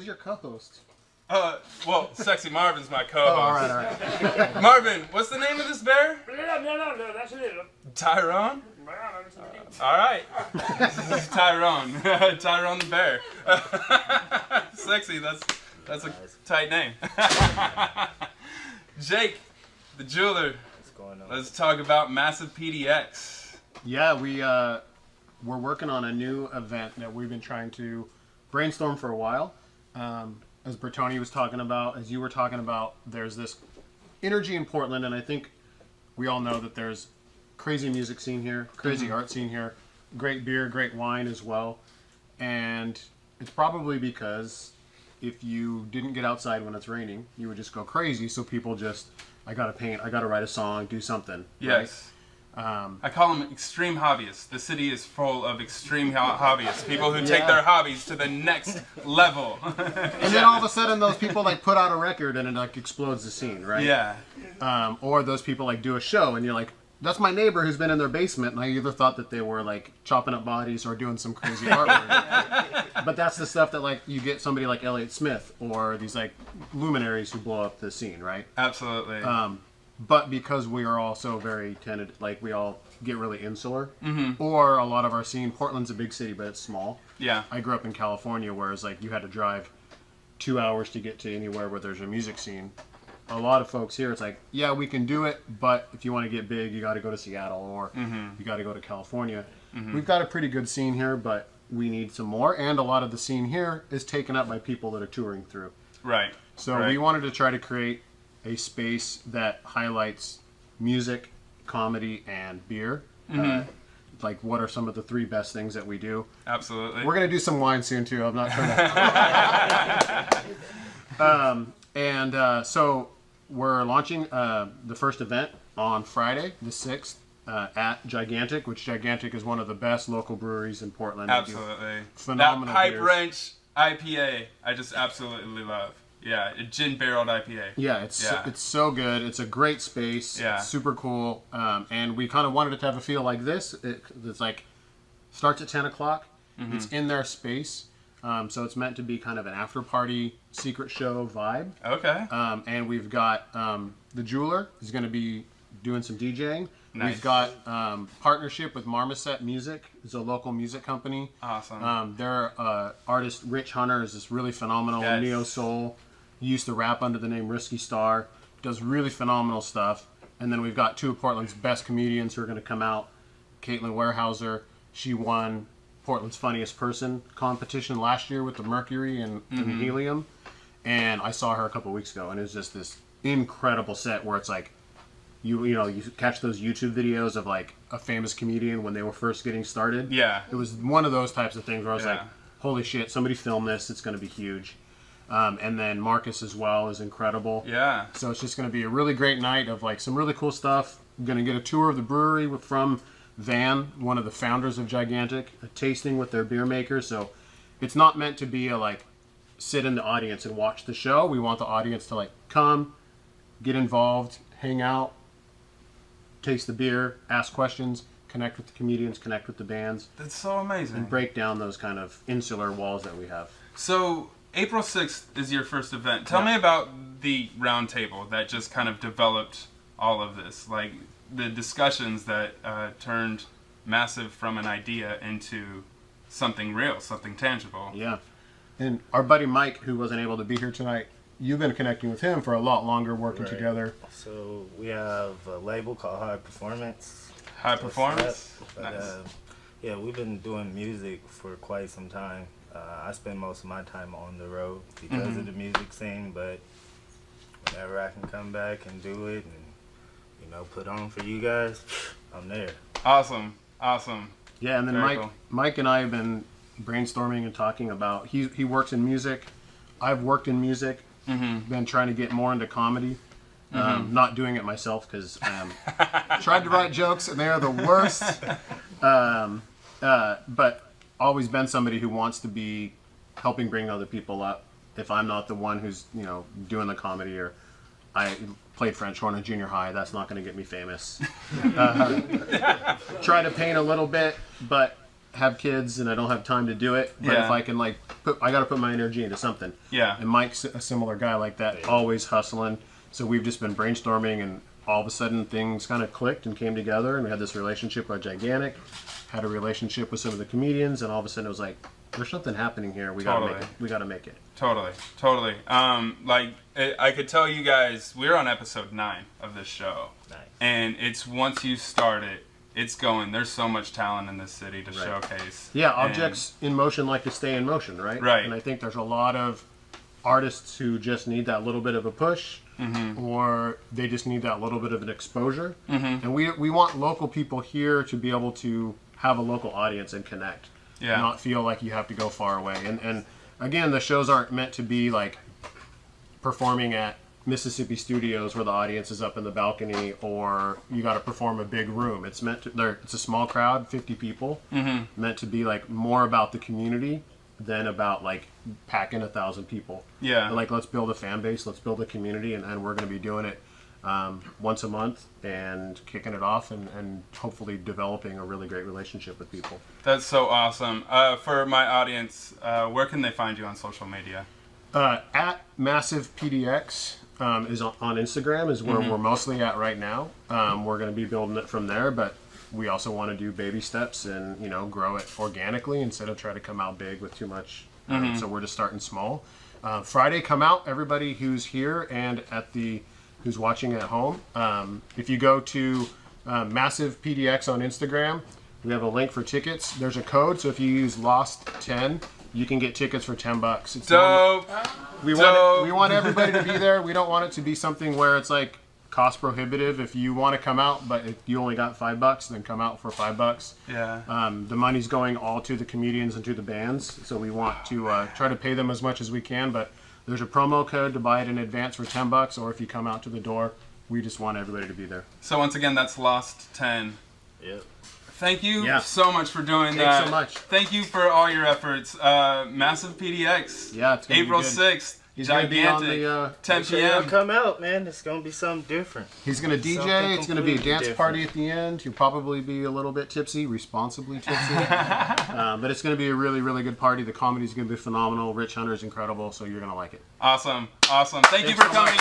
your co-host? Well, Sexy Marvin's my co-host. Oh, all right. Marvin, what's the name of this bear? No, that's it. Tyrone? All right. This is Tyrone. Tyrone the bear. Sexy, that's a tight name. Jake, the jeweler. What's going on? Let's talk about MassivePDX. Yeah, we're working on a new event that we've been trying to brainstorm for a while. As Bertoni was talking about, as you were talking about, there's this energy in Portland, and I think we all know that there's crazy music scene here, crazy art scene here, great beer, great wine as well. And it's probably because if you didn't get outside when it's raining, you would just go crazy. So people just, I gotta paint, I gotta write a song, do something. Yes. Right? I call them extreme hobbyists. The city is full of extreme hobbyists. People who take their hobbies to the next level. And then all of a sudden those people like put out a record and it like explodes the scene, right? Yeah. Or those people like do a show and you're like, that's my neighbor who's been in their basement, and I either thought that they were like chopping up bodies or doing some crazy artwork. But that's the stuff that like you get somebody like Elliott Smith or these like luminaries who blow up the scene, right? Absolutely. But because we are all so very tentative, like we all get really insular, or a lot of our scene, Portland's a big city, but it's small. Yeah. I grew up in California, whereas like you had to drive 2 hours to get to anywhere where there's a music scene. A lot of folks here, it's like, yeah, we can do it, but if you want to get big, you got to go to Seattle or you got to go to California. We've got a pretty good scene here, but we need some more, and a lot of the scene here is taken up by people that are touring through. Right. So we wanted to try to create a space that highlights music, comedy, and beer. Like, what are some of the 3 best things that we do? Absolutely. We're going to do some wine soon, too. I'm not sure that. So we're launching the first event on Friday, the 6th, at Gigantic, which Gigantic is one of the best local breweries in Portland. Absolutely. Phenomenal That Pipe beers. Wrench IPA, I just absolutely love. Yeah, a gin-barreled IPA. Yeah, it's so good. It's a great space. Yeah. It's super cool. And we kind of wanted it to have a feel like this. It's like, starts at 10 o'clock. It's in their space. So it's meant to be kind of an after-party secret show vibe. Okay. And we've got the jeweler is going to be doing some DJing. Nice. We've got partnership with Marmoset Music. It's a local music company. Awesome. Their artist Rich Hunter is this really phenomenal neo soul. He used to rap under the name Risky Star. Does really phenomenal stuff. And then we've got 2 of Portland's best comedians who are going to come out. Caitlin Warehouser. She won Portland's Funniest Person competition last year with the Mercury and Helium. And I saw her a couple weeks ago, and it was just this incredible set where it's like, you catch those YouTube videos of like a famous comedian when they were first getting started. Yeah. It was one of those types of things where I was like, holy shit, somebody film this, it's going to be huge. And then Marcus as well is incredible. Yeah. So it's just going to be a really great night of like some really cool stuff. I'm going to get a tour of the brewery from Van, one of the founders of Gigantic, a tasting with their beer maker. So it's not meant to be a like sit in the audience and watch the show. We want the audience to like come, get involved, hang out, taste the beer, ask questions, connect with the comedians, connect with the bands. That's so amazing. And break down those kind of insular walls that we have. So April 6th is your first event. Tell me about the round table that just kind of developed all of this. Like the discussions that turned Massive from an idea into something real, something tangible. Yeah. And our buddy Mike, who wasn't able to be here tonight, you've been connecting with him for a lot longer, working together. So we have a label called High Performance. High Performance? Nice. Yeah, we've been doing music for quite some time. I spend most of my time on the road because of the music scene, but whenever I can come back and do it and, put on for you guys, I'm there. Awesome. Yeah, and then Very cool. Mike and I have been brainstorming and talking about, he works in music, I've worked in music, been trying to get more into comedy, not doing it myself because tried to write jokes and they are the worst, but always been somebody who wants to be helping bring other people up. If I'm not the one who's doing the comedy, or I played French horn in junior high, that's not going to get me famous. Try to paint a little bit, but have kids and I don't have time to do it. But if I can I got to put my energy into something. Yeah. And Mike's a similar guy like that, always hustling. So we've just been brainstorming, and all of a sudden things kind of clicked and came together, and we had this relationship with Gigantic, had a relationship with some of the comedians, and all of a sudden it was like, there's something happening here. We gotta make it. We gotta make it. Totally. I could tell you guys, we're on episode 9 of this show. Nice. And it's once you start it, it's going. There's so much talent in this city to showcase. Yeah, objects in motion like to stay in motion, right? Right. And I think there's a lot of artists who just need that little bit of a push, or they just need that little bit of an exposure. And we want local people here to be able to have a local audience and connect. Yeah. Not feel like you have to go far away. And again, the shows aren't meant to be like performing at Mississippi Studios where the audience is up in the balcony, or you got to perform a big room. It's meant to. It's a small crowd, 50 people, meant to be like more about the community than about like packing 1,000 people. Yeah. Like, let's build a fan base, let's build a community, and we're going to be doing it once a month and kicking it off and hopefully developing a really great relationship with people. That's so awesome. For my audience, where can they find you on social media? At MassivePDX is on Instagram is where we're mostly at right now. We're going to be building it from there, but we also want to do baby steps and grow it organically instead of try to come out big with too much. So we're just starting small. Friday, come out, everybody who's here and who's watching at home. If you go to MassivePDX on Instagram, we have a link for tickets. There's a code, so if you use LOST10, you can get tickets for $10. It's Dope. We want everybody to be there. We don't want it to be something where it's like cost prohibitive. If you want to come out, but if you only got $5, then come out for $5. Yeah. The money's going all to the comedians and to the bands, so we want to try to pay them as much as we can. But there's a promo code to buy it in advance for $10, or if you come out to the door, we just want everybody to be there. So once again, that's LOST10. Yep. Thank you so much for doing that. Thanks so much. Thank you for all your efforts. it's MassivePDX. gonna April be good. 6th. He's gonna be on Gigantic. the 10 So y'all p.m. come out, man. It's gonna be something different. He's gonna DJ. Something It's gonna be a dance completely party at the end. You'll probably be a little bit tipsy, responsibly tipsy. But it's gonna be a really, really good party. The comedy's gonna be phenomenal. Rich Hunter's incredible, so you're gonna like it. Awesome. Thank you for coming.